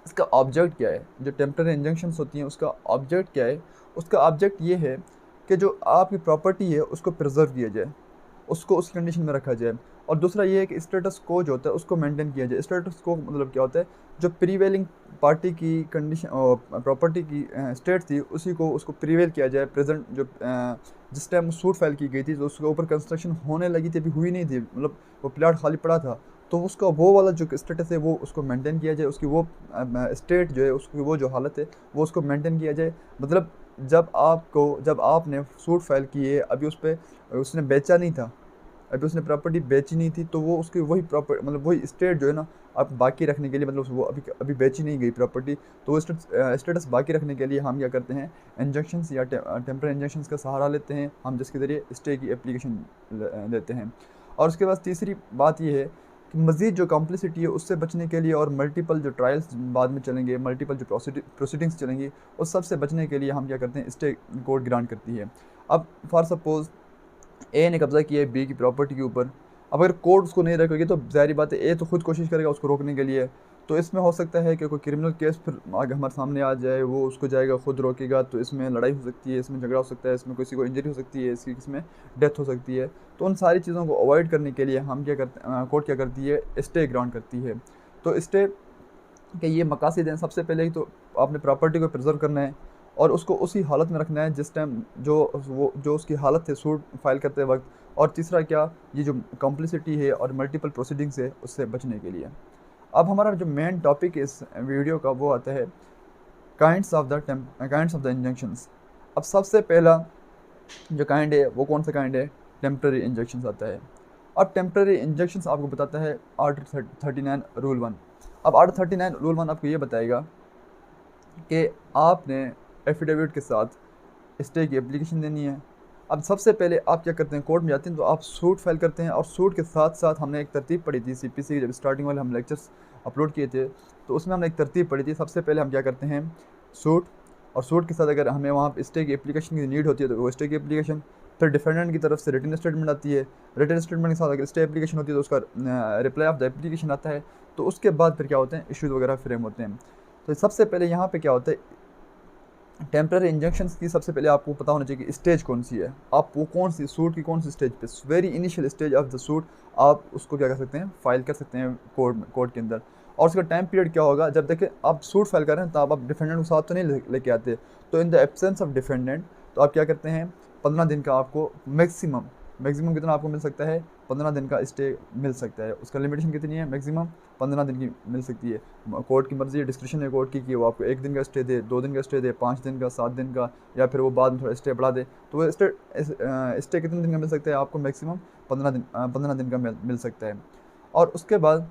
इसका ऑब्जेक्ट क्या है, जो टेम्पररी इंजंक्शंस होती हैं उसका ऑब्जेक्ट क्या है? उसका ऑब्जेक्ट ये है कि जो आपकी प्रॉपर्टी है उसको प्रिजर्व किया जाए, उसको उस कंडीशन में रखा जाए। और दूसरा ये है कि स्टेटस को जो होता है उसको मेंटेन किया जाए। स्टेटस को मतलब क्या होता है, जो प्रीवेलिंग पार्टी की कंडीशन प्रॉपर्टी की स्टेट थी उसी को उसको प्रीवेल किया जाए। प्रेजेंट जो जिस टाइम सूट फाइल की गई थी तो उसके ऊपर कंस्ट्रक्शन होने लगी थी, अभी हुई नहीं थी, मतलब वो प्लाट खाली पड़ा था, तो उसका वो वाला जो स्टेटस है वो उसको मेंटेन किया जाए, उसकी वो स्टेट जो है उसकी वो जो हालत है वो उसको मेंटेन किया जाए। मतलब जब आपने सूट फाइल किए अभी उस पर उसने बेचा नहीं था, अभी उसने प्रॉपर्टी बेची नहीं थी, तो वो उसकी वही प्रॉपर्टी मतलब वही स्टेट जो है ना, आप बाकी रखने के लिए, मतलब वो अभी अभी बेची नहीं गई प्रॉपर्टी, तो वो स्टेटस बाकी रखने के लिए हम क्या करते हैं, इंजेक्शंस या टेम्पररी इंजेक्शंस का सहारा लेते हैं हम, जिसके ज़रिए स्टे की एप्लीकेशन लेते हैं। और उसके बाद तीसरी बात ये है कि मज़ीद जो कॉम्प्लिसिटी है उससे बचने के लिए और मल्टीपल जो ट्रायल्स बाद में चलेंगे, मल्टीपल जो प्रोसीडिंग्स चलेंगी, उस सब से बचने के लिए हम क्या करते हैं, स्टे कोर्ट ग्रांट करती है। अब फॉर सपोज़ ए ने कब्जा किया है बी की प्रॉपर्टी के ऊपर, अब अगर कोर्ट उसको नहीं रोकेगी तो ज़ाहिर बात है ए तो खुद कोशिश करेगा उसको रोकने के लिए। तो इसमें हो सकता है कि कोई क्रिमिनल केस फिर आगे हमारे सामने आ जाए, वो उसको जाएगा खुद रोकेगा, तो इसमें लड़ाई हो सकती है, इसमें झगड़ा हो सकता है, इसमें किसी को इंजरी हो सकती है, इसमें डेथ हो सकती है। तो उन सारी चीज़ों को अवॉइड करने के लिए हम क्या करते हैं, कोर्ट क्या करती है, स्टे ग्रांट करती है। तो स्टे कि ये मकासद हैं, सबसे पहले ही तो आपने प्रॉपर्टी को प्रिजर्व करना है और उसको उसी हालत में रखना है जिस टाइम जो उसकी हालत है सूट फाइल करते वक्त। और तीसरा क्या, ये जो कॉम्प्लिसिटी है और मल्टीपल प्रोसीडिंग्स है उससे बचने के लिए। अब हमारा जो मेन टॉपिक है इस वीडियो का वो आता है काइंड्स ऑफ द इंजेक्शंस। अब सबसे पहला जो काइंड है वो कौन सा काइंड है, टेम्प्रेरी इंजेक्शंस आता है। अब टेम्प्रेरी इंजेक्शंस आपको बताता है आर्टिकल 39 रूल 1। अब आर्टिकल 39 रूल 1 आपको ये बताएगा कि आपने एफिडेविट के साथ स्टे की एप्लीकेशन देनी है। अब सबसे पहले आप क्या करते हैं, कोर्ट में जाते हैं तो आप सूट फाइल करते हैं, और सूट के साथ साथ हमने एक तरतीब पढ़ी थी सीपीसी की, जब स्टार्टिंग वाले हम लेक्चर्स अपलोड किए थे तो उसमें हमने एक तरतीब पढ़ी थी। सबसे पहले हम क्या करते हैं, सूट, और सूट के साथ अगर हमें वहाँ स्टे की एप्लीकेशन की नीड होती है तो वो स्टे की एप्लीकेशन, फिर डिफेंडेंट की तरफ से रिटन स्टेटमेंट आती है, रिटन स्टेटमेंट के साथ अगर स्टे एप्लीकेशन होती है तो उसका रिप्लाई ऑफ द एप्लीकेशन आता है। तो उसके बाद फिर क्या होते हैं, इश्यूज़ वगैरह फ्रेम होते हैं। तो सबसे पहले यहाँ पे क्या होता है, टेम्पररी इंजेक्शंस की सबसे पहले आपको पता होना चाहिए कि स्टेज कौन सी है, आप वो कौन सी सूट की कौन सी स्टेज पे, very initial stage of the suit आप उसको क्या कर सकते हैं, फाइल कर सकते हैं कोर्ट के अंदर। और उसका टाइम पीरियड क्या होगा, जब देखें आप सूट फाइल कर रहे हैं तो आप डिफेंडेंट को साथ तो नहीं लेके आते, तो in the absence of defendant तो आप क्या करते हैं, 15 दिन का आपको मैक्सिमम, कितना आपको मिल सकता है, 15 दिन का स्टे मिल सकता है। उसका लिमिटेशन कितनी है, मैक्सिमम 15 दिन की मिल सकती है। कोर्ट की मर्जी है, डिस्क्रिप्शन है कोर्ट की कि वो आपको 1 दिन का स्टे दे, 2 दिन का स्टे दे, 5 दिन का, 7 दिन का, या फिर वो बाद में थोड़ा स्टे बढ़ा दे। तो वो स्टे कितने दिन का मिल सकता है आपको, मैक्सिमम 15 दिन का मिल सकता है। और उसके बाद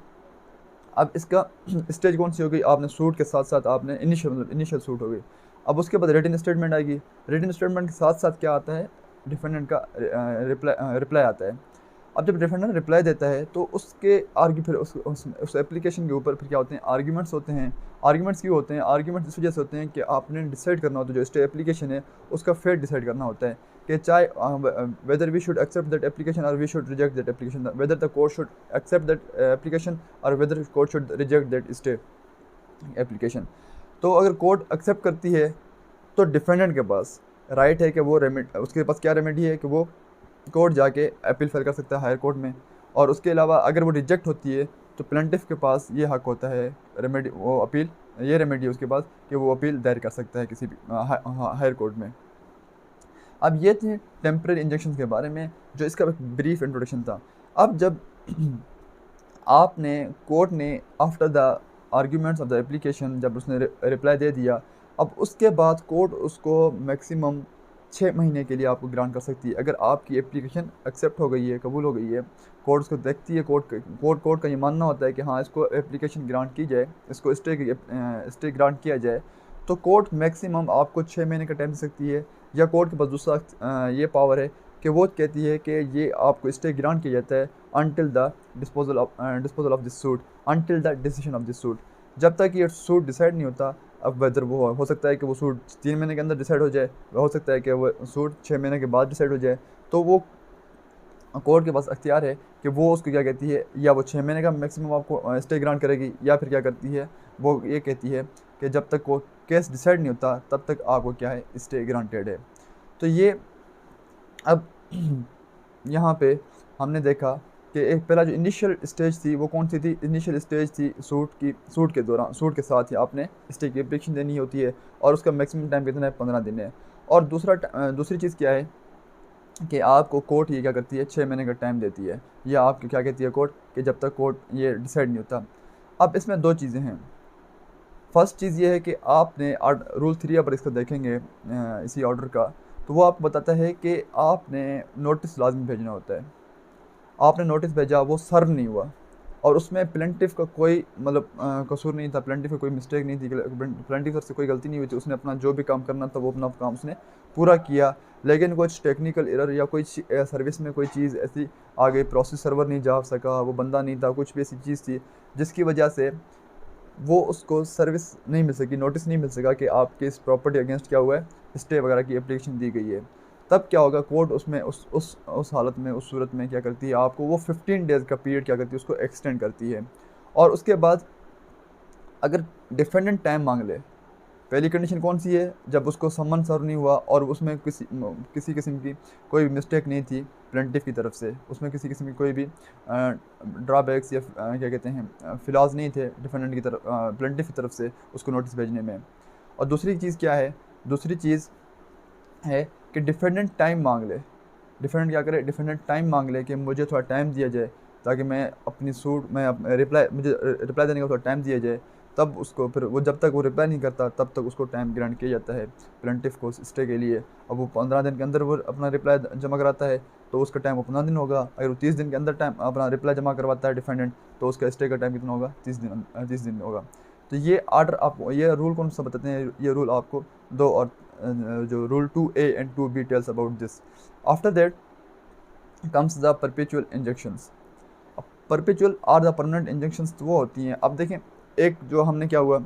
अब इसका स्टेज कौन सी हो गई, आपने सूट के साथ साथ आपने इनिशियल सूट हो गई। अब उसके बाद रिटन स्टेटमेंट आएगी, रिटन स्टेटमेंट के साथ साथ क्या आता है, डिफेंडेंट का रिप्लाई आता है। अब जब डिफेंडेंट रिप्लाई देता है तो उसके आर्ग्यू फिर उस एप्लीकेशन के ऊपर फिर क्या होते हैं, आर्ग्यूमेंट्स होते हैं। आर्ग्यूमेंट्स क्यों होते हैं, आर्ग्यूमेंट्स इस वजह से होते हैं कि आपने डिसाइड करना होता है, जो स्टे एप्लीकेशन है उसका फेट डिसाइड करना होता है कि चाहे whether we should accept that application और we should reject that application, whether the court should accept that application और whether court should reject that stay application. तो अगर कोर्ट एक्सेप्ट करती है तो डिफेंडेंट के पास राइट है कि वो उसके पास क्या रेमेडी है कि वो कोर्ट जाके अपील फाइल कर सकता है हायर कोर्ट में। और उसके अलावा अगर वो रिजेक्ट होती है तो प्लेंटिफ के पास ये हक होता है, रेमेडी वो अपील, ये रेमेडी है उसके पास कि वो अपील दायर कर सकता है किसी भी हायर कोर्ट में। अब ये थे टेम्पररी इंजेक्शन के बारे में, जो इसका एक ब्रीफ इंट्रोडक्शन था। अब जब आपने कोर्ट ने after the arguments of the application जब उसने रिप्लाई दे दिया, अब उसके बाद कोर्ट उसको मैक्सिमम 6 महीने के लिए आपको ग्रांट कर सकती है। अगर आपकी एप्लीकेशन एक्सेप्ट हो गई है, कबूल हो गई है, कोर्ट उसको देखती है, कोर्ट का ये मानना होता है कि हाँ इसको एप्लीकेशन ग्रांट की जाए, इसको स्टे ग्रांट किया जाए, तो कोर्ट मैक्सिमम आपको 6 महीने का टाइम दे सकती है। या कोर्ट के पास दूसरा ये पावर है कि वो कहती है कि ये आपको स्टे ग्रांट किया जाता है until the disposal of this suit, until the decision of this suit, जब तक ये सूट डिसाइड नहीं होता। अब वेदर वो हो सकता है कि वो सूट 3 महीने के अंदर डिसाइड हो जाए, हो सकता है कि वो सूट 6 महीने के बाद डिसाइड हो जाए। तो वो कोर्ट के पास अख्तियार है कि वो उसको क्या कहती है, या वो 6 महीने का मैक्सिमम आपको स्टे ग्रांट करेगी, या फिर क्या करती है, वो ये कहती है कि जब तक वो केस डिसाइड नहीं होता तब तक आपको क्या है, स्टे ग्रांटेड है। तो ये अब यहाँ पे हमने देखा कि एक पहला जो इनिशियल स्टेज थी वो कौन सी थी, इनिशियल स्टेज थी सूट के दौरान, सूट के साथ ही आपने स्टे की एप्लीकेशन देनी होती है और उसका मैक्सिमम टाइम कितना है, 15 दिन है। और दूसरी चीज़ क्या है कि आपको कोर्ट ये क्या करती है, 6 महीने का टाइम देती है, या आपको क्या कहती है कोर्ट, कि जब तक कोर्ट ये डिसाइड नहीं होता। अब इसमें दो चीज़ें हैं। फर्स्ट चीज़ ये है कि आपने रूल 3 अगर इसको देखेंगे इसी ऑर्डर का, तो वो आपको बताता है कि आपने नोटिस लाजमी भेजना होता है। आपने नोटिस भेजा, वो सर्व नहीं हुआ और उसमें प्लेंटिफ का कोई मतलब कसूर नहीं था, प्लेंटिफ का कोई मिस्टेक नहीं थी, प्लेंटिफ से कोई गलती नहीं हुई थी, उसने अपना जो भी काम करना था वो अपना काम उसने पूरा किया। लेकिन कुछ टेक्निकल एरर या कोई सर्विस में कोई चीज़ ऐसी आ गई, प्रोसेस सर्वर नहीं जा सका, वो बंदा नहीं था, कुछ भी ऐसी चीज़ थी जिसकी वजह से वो उसको सर्विस नहीं मिल सकी, नोटिस नहीं मिल सका कि आपके इस प्रॉपर्टी अगेंस्ट क्या हुआ है, स्टे वगैरह की एप्लीकेशन दी गई है। तब क्या होगा, कोर्ट उसमें उस हालत में, उस सूरत में क्या करती है, आपको वो 15 डेज़ का पीरियड क्या करती है, उसको एक्सटेंड करती है। और उसके बाद अगर डिफेंडेंट टाइम मांग ले, पहली कंडीशन कौन सी है, जब उसको समन सर्व नहीं हुआ और उसमें किसी किस्म की कोई भी मिस्टेक नहीं थी प्लेंटिफ की तरफ से, उसमें किसी किस्म की कोई भी ड्रॉबैक्स या क्या कहते हैं फिलाज नहीं थे डिफेंडेंट की तरफ, प्लेंटिफ की तरफ से उसको नोटिस भेजने में। और दूसरी चीज़ क्या है, दूसरी चीज़ है कि डिफेंडेंट टाइम मांग ले। डिफेंडेंट क्या करे, डिफेंडेंट टाइम मांग ले कि मुझे थोड़ा टाइम दिया जाए ताकि मैं अपनी सूट में मुझे रिप्लाई देने का थोड़ा टाइम दिया जाए। तब उसको फिर वो जब तक वो रिप्लाई नहीं करता तब तक उसको टाइम ग्रांट किया जाता है प्लेंटिफ को स्टे के लिए। अब वो 15 दिन के अंदर वो अपना रिप्लाई जमा कराता है तो उसका टाइम वो 15 दिन होगा। अगर वो 30 दिन के अंदर टाइम अपना रिप्लाई जमा करवाता है डिफेंडेंट, तो उसका स्टे का टाइम कितना होगा, 30 दिन होगा। तो ये आर्डर आपको, ये रूल कौन सा बताते हैं, ये रूल आपको दो और जो rule 2A and 2B tells about this. After that comes the perpetual injunctions. अब perpetual are the permanent injunctions वो होती हैं। अब देखें, एक जो हमने क्या हुआ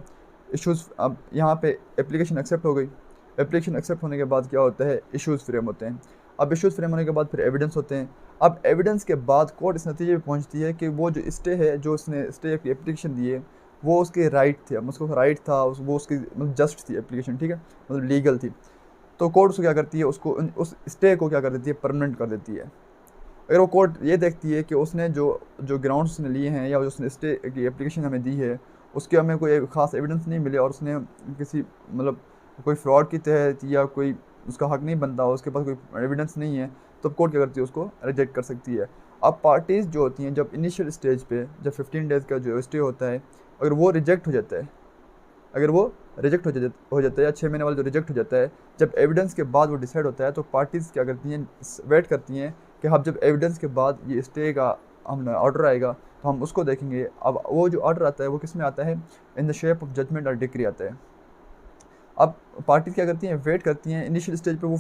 इश्यूज़, अब यहाँ पे एप्लीकेशन एक्सेप्ट हो गई, एप्लीकेशन एक्सेप्ट होने के बाद क्या होता है, इश्यूज़ फ्रेम होते हैं। अब इश्यूज़ फ्रेम होने के बाद फिर एविडेंस होते हैं। अब एविडेंस के बाद कोर्ट इस नतीजे पे पहुँचती है कि वो जो स्टे है, जो उसने स्टे की एप्लीकेशन दी है, वो उसके राइट थे, अब उसको राइट था, वो उसकी मतलब जस्ट थी एप्लीकेशन, ठीक है, मतलब लीगल थी। तो कोर्ट उसको क्या करती है, उसको उस स्टे को क्या कर देती है, परमानेंट कर देती है। अगर वो कोर्ट ये देखती है कि उसने जो जो ग्राउंड्स उसने लिए हैं या उसने स्टे की एप्लीकेशन हमें दी है उसके हमें कोई ख़ास एविडेंस नहीं मिले और उसने किसी मतलब कोई फ्रॉड की तहत या कोई उसका हक नहीं बनता, उसके पास कोई एविडेंस नहीं है, तो कोर्ट क्या करती है, उसको रिजेक्ट कर सकती है। अब पार्टीज़ जो होती हैं, जब इनिशियल स्टेज पे जब 15 डेज़ का जो स्टे होता है, अगर वो रिजेक्ट हो जाता है, अगर वो रिजेक्ट हो जाता है या 6 महीने वाला जो रिजेक्ट हो जाता है, जब एविडेंस के बाद वो डिसाइड होता है तो पार्टीज़ क्या करती हैं, वेट करती हैं कि हम जब एविडेंस के बाद ये स्टे का हम ऑर्डर आएगा तो हम उसको देखेंगे। अब वो जो ऑर्डर आता है वो किस में आता है, in the shape of judgement और डिक्री आता है। अब पार्टीज क्या करती हैं, वेट करती हैं। इनिशियल स्टेज पे वो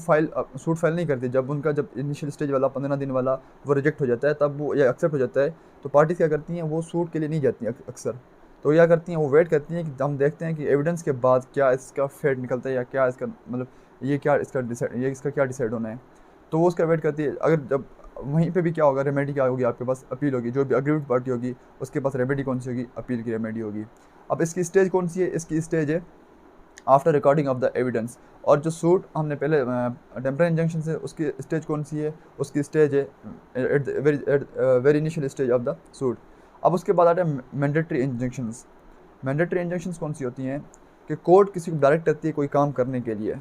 सूट फाइल नहीं करती। जब इनिशियल स्टेज वाला 15 दिन वाला वो रिजेक्ट हो जाता है, तब वो या एक्सेप्ट हो जाता है, तो पार्टीज क्या करती हैं, वो सूट के लिए नहीं जाती हैं अक्सर। तो क्या करती हैं, वो वेट करती हैं कि हम देखते हैं कि एविडेंस के बाद क्या इसका फेट निकलता है या क्या इसका मतलब ये इसका क्या डिसाइड होना है। तो वो उसका वेट करती है। अगर जब वहीं पे भी क्या होगा, रेमेडी क्या होगी, आपके पास अपील होगी, जो भी अग्रीड पार्टी होगी उसके पास रेमेडी कौन सी होगी, अपील की रेमेडी होगी। अब इसकी स्टेज कौन सी है, इसकी स्टेज है after recording of the evidence. और जो सूट हमने पहले टेम्पररी इंजंक्शन से, उसकी स्टेज कौन सी है, उसकी स्टेज है at very initial stage of the suit. अब उसके बाद आते हैं मैंडेटरी इंजंक्शंस। मैंडेटरी इंजंक्शंस कौन सी होती हैं कि कोर्ट किसी को डायरेक्ट करती है कोई काम करने के लिए।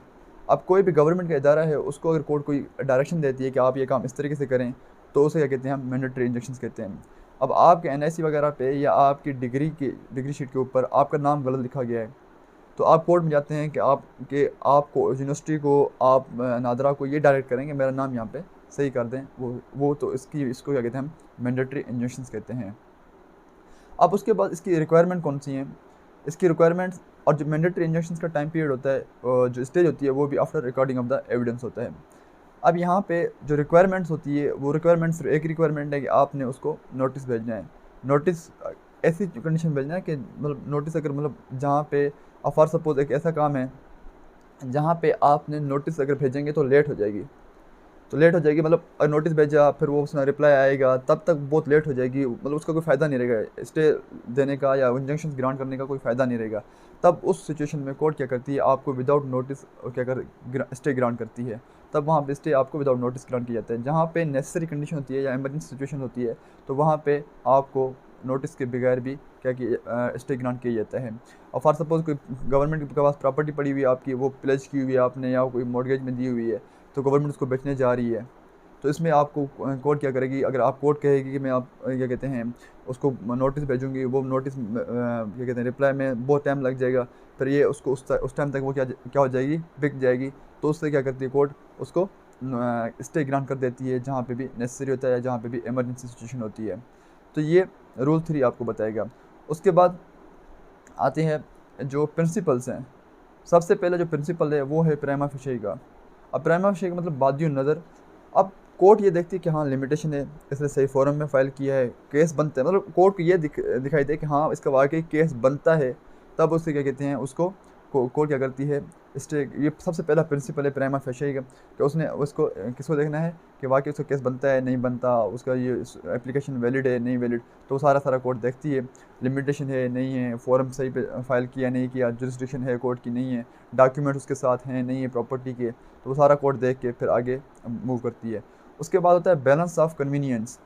अब कोई भी गवर्नमेंट का इदारा है, उसको अगर कोर्ट कोई डायरेक्शन देती है कि आप ये काम इस तरीके से करें, तो उसे क्या कहते हैं, हम मैंडेटरी इंजंक्शंस कहते हैं। अब आपके एनआईसी वगैरह पे या आपकी डिग्री शीट के ऊपर आपका नाम गलत लिखा गया है, तो आप कोर्ट में जाते हैं कि आपको यूनिवर्सिटी को, आप नादरा को ये डायरेक्ट करेंगे मेरा नाम यहाँ पे सही कर दें। वो तो इसको क्या कहते हैं, हम मैंडेटरी इंजंक्शंस कहते हैं। अब उसके बाद इसकी रिक्वायरमेंट कौन सी हैं, इसकी रिक्वायरमेंट्स और जो मैंडेटरी इंजंक्शंस का टाइम पीरियड होता है, जो स्टेज होती है, वो भी after recording of the evidence होता है। अब यहाँ पे जो रिक्वायरमेंट्स होती है, वो रिक्वायरमेंट सिर्फ एक रिक्वायरमेंट है कि आपने उसको नोटिस भेजना है। नोटिस ऐसी कंडीशन भेजना है कि मतलब नोटिस अगर मतलब जहाँ पे फॉर सपोज एक ऐसा काम है जहाँ पे आपने नोटिस अगर भेजेंगे तो लेट हो जाएगी, तो लेट हो जाएगी, मतलब नोटिस भेजा फिर वो उसमें रिप्लाई आएगा तब तक बहुत लेट हो जाएगी, मतलब उसका कोई फ़ायदा नहीं रहेगा, स्टे देने का या इंजंक्शन ग्रांट करने का कोई फ़ायदा नहीं रहेगा। तब उस सिचुएशन में कोर्ट क्या करती है, आपको विदाउट नोटिस क्या कर स्टे ग्रांट करती है। तब वहाँ पे स्टे आपको विदाउट नोटिस ग्रांट किया जाता है। जहाँ पे नेसेसरी कंडीशन होती है या इमरजेंसी सिचुएशन होती है तो वहाँ पे आपको नोटिस के बगैर भी क्या कि स्टे ग्रांट किया जाता है। और फॉर सपोज़ कोई गवर्नमेंट के पास प्रॉपर्टी पड़ी हुई है आपकी, वो प्लेज की हुई है आपने या कोई मॉर्गेज में दी हुई है, तो गवर्नमेंट उसको बेचने जा रही है, तो इसमें आपको कोर्ट क्या करेगी, अगर आप कोर्ट कहेगी कि मैं आप क्या कहते हैं उसको नोटिस भेजूंगी, वो नोटिस क्या कहते हैं रिप्लाई में बहुत टाइम लग जाएगा, फिर ये उसको उस टाइम तक वो क्या हो जाएगी, बिक जाएगी। तो उससे क्या करती है कोर्ट, उसको स्टे ग्रांट कर देती है जहाँ पे भी नेसेसरी होता है, जहाँ पे भी इमरजेंसी सिचुएशन होती है। तो ये रूल 3 आपको बताएगा। उसके बाद आते हैं जो प्रिंसिपल्स हैं। सबसे पहले जो प्रिंसिपल है वो है प्राइमा फेशिया का। अब प्राइमा फेशिया का मतलब बादियो नज़र। अब कोर्ट ये देखती है कि हाँ लिमिटेशन है, इसने सही फोरम में फ़ाइल किया है, केस बनता है, मतलब कोर्ट को ये दिखाई दे कि हाँ इसका वाकई केस बनता है, तब उससे क्या कहते हैं उसको कोर्ट क्या करती है स्टे। ये सबसे पहला प्रिंसिपल है प्राइमा फेशिया का कि उसने उसको किसको देखना है कि वाकई उसका केस बनता है नहीं बनता, उसका ये एप्लीकेशन वैलिड है नहीं वैलिड, तो सारा कोर्ट देखती है। लिमिटेशन है नहीं है, फॉर्म सही पे फाइल किया नहीं किया, जुरिस्डिक्शन है कोर्ट की नहीं है, डॉक्यूमेंट उसके साथ हैं नहीं है प्रॉपर्टी के, तो वो सारा कोर्ट देख के फिर आगे मूव करती है। उसके बाद होता है बैलेंस ऑफ कन्वीनियंस।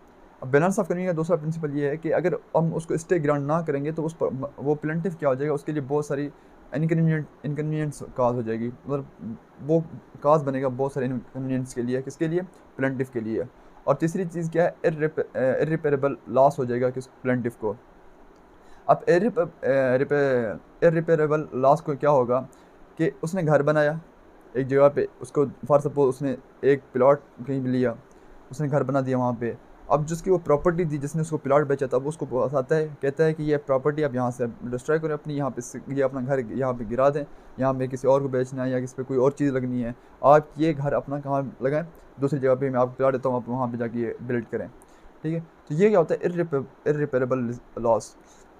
अब बैलेंस ऑफ कन्वीनियंस का दूसरा प्रिंसिपल ये है कि अगर हम उसको स्टे ग्रांट ना करेंगे तो उस पर वो प्लेंटिफ क्या हो जाएगा, उसके लिए बहुत सारी इनकन्वीनियंस काज हो जाएगी, मतलब वो काज बनेगा बहुत सारे इनकन्वीनियंस के लिए, किसके लिए, प्लेंटिफ के लिए। और तीसरी चीज़ क्या है, इर्रिपेरेबल लॉस हो जाएगा किस प्लेंटिफ को। अब इरिपेरेबल लॉस को क्या होगा कि उसने घर बनाया एक जगह पे, उसको फॉर सपोज उसने एक प्लॉट कहीं भी लिया, उसने घर बना दिया वहाँ पे। अब जिसकी वो प्रॉपर्टी थी, जिसने उसको प्लॉट बेचा था, अब उसको आता है कहता है कि ये प्रॉपर्टी आप यहाँ से डिस्ट्रॉय करें अपनी, यहाँ पे ये अपना घर यहाँ पे गिरा दें, यहाँ पे किसी और को बेचना है या किसी पे कोई और चीज़ लगनी है, आप ये घर अपना कहाँ लगाएं, दूसरी जगह पे मैं आपको प्लॉट देता हूँ, आप वहाँ पे जाके ये बिल्ड करें। ठीक है, तो ये क्या होता है इरिपेरेबल लॉस।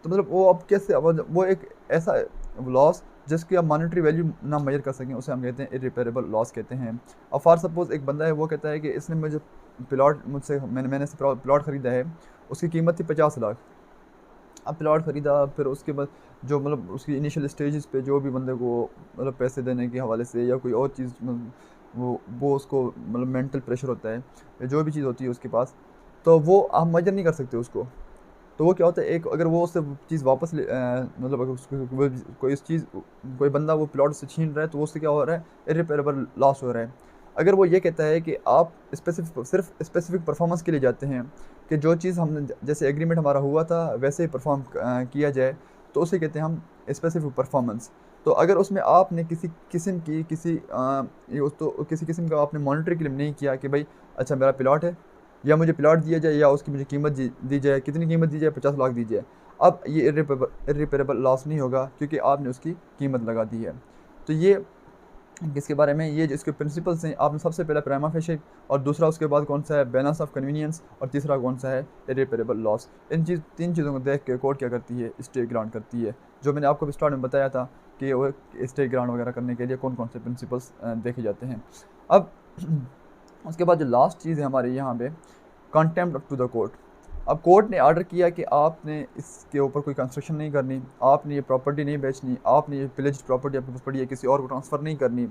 तो मतलब वो अब कैसे, अब वो एक ऐसा लॉस जिसकी आप मॉनेटरी वैल्यू ना मेजर कर सकें, उसे हम कहते हैं इरिपेरेबल लॉस कहते हैं। अब फॉर सपोज एक बंदा है, वो कहता है कि इसने मुझे मैंने इससे प्लॉट ख़रीदा है, उसकी कीमत थी 50 लाख। अब प्लॉट ख़रीदा, फिर उसके बाद जो मतलब उसकी इनिशियल स्टेजेस पे जो भी बंदे को मतलब पैसे देने के हवाले से या कोई और चीज़ वो उसको मतलब मेंटल प्रेशर होता है या जो भी चीज़ होती है उसके पास, तो वो आप मेजर नहीं कर सकते उसको। तो वो क्या होता है, एक अगर वो उससे चीज़ वापस मतलब अगर उसको कोई इस चीज़ कोई बंदा वो प्लॉट से छीन रहा है, तो वो उससे क्या हो रहा है, इरिपेरेबल लॉस हो रहा है। अगर वो ये कहता है कि आप सिर्फ स्पेसिफिक परफॉर्मेंस के लिए जाते हैं कि जो चीज़ हमने जैसे एग्रीमेंट हमारा हुआ था वैसे ही परफॉर्म किया जाए, तो उसे कहते हैं हम स्पेसिफिक परफॉर्मेंस। तो अगर उसमें आपने किसी किस्म की किसी किस्म का आपने मॉनिटरी क्लेम नहीं किया कि भाई अच्छा मेरा प्लॉट है, या मुझे प्लॉट दिया जाए या उसकी मुझे कीमत दी जाए, कितनी कीमत दी जाए, 50 लाख दी जाए, अब ये इरिपेरेबल लॉस नहीं होगा क्योंकि आपने उसकी कीमत लगा दी है। तो ये किसके बारे में, ये जो इसके प्रिंसिपल्स हैं, आपने सबसे पहला प्राइमा फेशिया, और दूसरा उसके बाद कौन सा है, बैलेंस ऑफ कन्वीनियंस, और तीसरा कौन सा है, इरिपेरेबल लॉस। तीन चीज़ों को देख के कोर्ट क्या करती है, स्टे ग्रांट करती है। जो मैंने आपको स्टार्ट में बताया था कि वो स्टे ग्रांट वगैरह करने के लिए कौन कौन से प्रिंसिपल्स देखे जाते हैं। अब उसके बाद जो लास्ट चीज़ है हमारे यहाँ पे, कंटेम्प्ट टू द कोर्ट। अब कोर्ट ने ऑर्डर किया कि आपने इसके ऊपर कोई कंस्ट्रक्शन नहीं करनी, आपने ये प्रॉपर्टी नहीं बेचनी, आपने ये पिलेज प्रॉपर्टी आपके पास पड़ी है किसी और को ट्रांसफ़र नहीं करनी।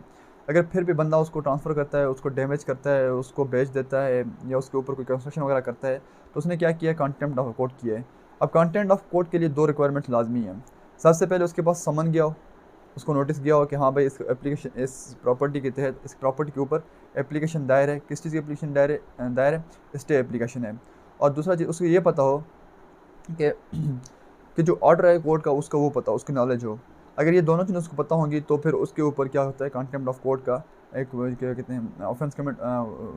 अगर फिर भी बंदा उसको ट्रांसफ़र करता है, उसको डैमेज करता है, उसको बेच देता है या उसके ऊपर कोई कंस्ट्रक्शन वगैरह करता है, तो उसने क्या किया, कंटेम्प्ट ऑफ कोर्ट किया है। अब कंटेम्प्ट ऑफ कोर्ट के लिए 2 रिक्वायरमेंट्स लाजमी हैं। सबसे पहले उसके पास समन गया हो, उसको नोटिस गया हो कि हाँ भाई इस प्रॉपर्टी के तहत इस प्रॉपर्टी के ऊपर एप्लीकेशन दायर है। किस चीज़ की एप्लीकेशन दायर है, स्टे एप्लीकेशन है। और दूसरा चीज़ उसको ये पता हो कि कि जो ऑर्डर है कोर्ट का उसका वो पता हो, उसकी नॉलेज हो। अगर ये दोनों चीज़ें उसको पता होंगी तो फिर उसके ऊपर क्या होता है, कंटेम्प्ट ऑफ कोर्ट का एक क्या कहते हैं ऑफेंस कमिट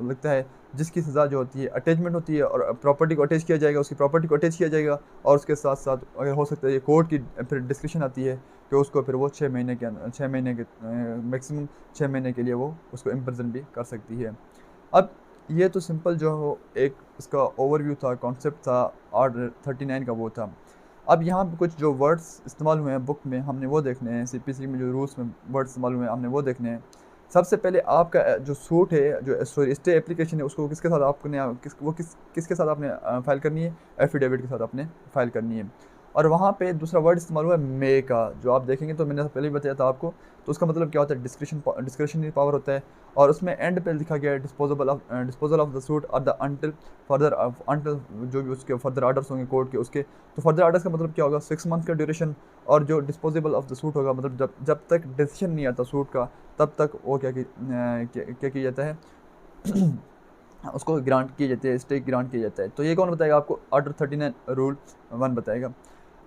लगता है, जिसकी सज़ा जो होती है अटैचमेंट होती है, और प्रॉपर्टी को अटैच किया जाएगा, उसकी प्रॉपर्टी को अटैच किया जाएगा, और उसके साथ साथ अगर हो सकता है ये कोर्ट की फिर डिस्क्रिप्शन आती है कि उसको फिर वो 6 महीने के मैक्सिमम 6 महीने के लिए वो उसको इम्प्रिजन भी कर सकती है। अब ये तो सिंपल जो हो एक इसका ओवरव्यू था, कॉन्सेप्ट था, ऑर्डर 39 का वो था। अब यहाँ पे कुछ जो वर्ड्स इस्तेमाल हुए हैं बुक में हमने वो देखने हैं, सीपीसी में जो रूल्स में वर्ड्स इस्तेमाल हुए हैं हमने वो देखने हैं। सबसे पहले आपका जो सूट है, जो सॉरी स्टे एप्लीकेशन है, उसको किसके साथ आपने किसके साथ आपने फाइल करनी है, एफिडेविट के साथ आपने फाइल करनी है। और वहाँ पे दूसरा वर्ड इस्तेमाल हुआ है मे का, जो आप देखेंगे तो मैंने पहले ही बताया था आपको। तो उसका मतलब क्या होता है, डिस्क्रिशनरी पावर होता है। और उसमें एंड पे लिखा गया है डिस्पोजल ऑफ द सूट और द अंटिल जो भी उसके फर्दर आर्डर्स होंगे कोर्ट के उसके। तो फर्दर आर्डर्स का मतलब क्या होगा, 6 मंथ का ड्यूरेशन। और जो डिस्पोजेबल ऑफ द सूट होगा, मतलब जब तक डिसीजन नहीं आता सूट का, तब तक वो क्या किया जाता है उसको ग्रांट किए जाते हैं, स्टे ग्रांट किया जाता है। तो ये कौन बताएगा आपको, आर्डर 39 रूल 1 बताएगा।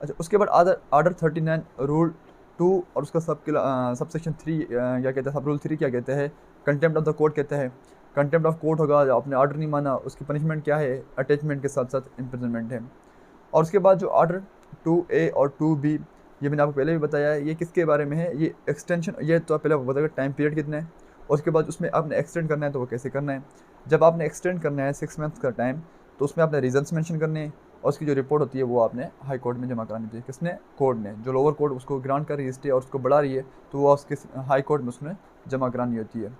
अच्छा, उसके बाद आर्डर 39 रूल 2 और उसका सबसेक्शन 3 क्या कहते हैं, सब रूल 3 क्या कहते हैं, कंटेम्प्ट ऑफ द कोर्ट कहते हैं। कंटेम्प्ट ऑफ कोर्ट होगा, आपने आर्डर नहीं माना, उसकी पनिशमेंट क्या है, अटैचमेंट के साथ साथ इम्प्रिजनमेंट है। और उसके बाद जो आर्डर 2A और 2B, ये मैंने आपको पहले भी बताया है, ये किसके बारे में है, ये एक्सटेंशन, ये तो पहले आपको बताएगा टाइम पीरियड कितना है, और उसके बाद उसमें आपने एक्सटेंड करना है तो वो कैसे करना है। जब आपने एक्सटेंड करना है 6 मंथ का टाइम, तो उसमें आपने रीजंस मेंशन करने हैं, और उसकी जो रिपोर्ट होती है वो आपने हाई कोर्ट में जमा करानी चाहिए। किसने, कोर्ट ने। जो लोअर कोर्ट उसको ग्रांट कर रही है स्टे और उसको बढ़ा रही है, तो वो उसके हाई कोर्ट में उसने जमा करानी होती है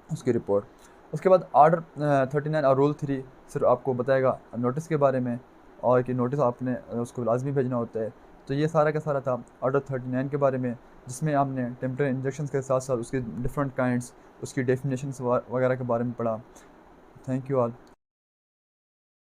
उसकी रिपोर्ट। उसके बाद आर्डर 39 और रूल 3 सिर्फ आपको बताएगा नोटिस के बारे में, और कि नोटिस आपने उसको लाजमी भेजना होता है। तो ये सारा का सारा था आर्डर 39 के बारे में, जिसमें आपने टेम्परेरी इंजेक्शन के साथ साथ उसके डिफरेंट काइंड्स, उसकी डेफिनेशंस वगैरह के बारे में पढ़ा। Thank you all.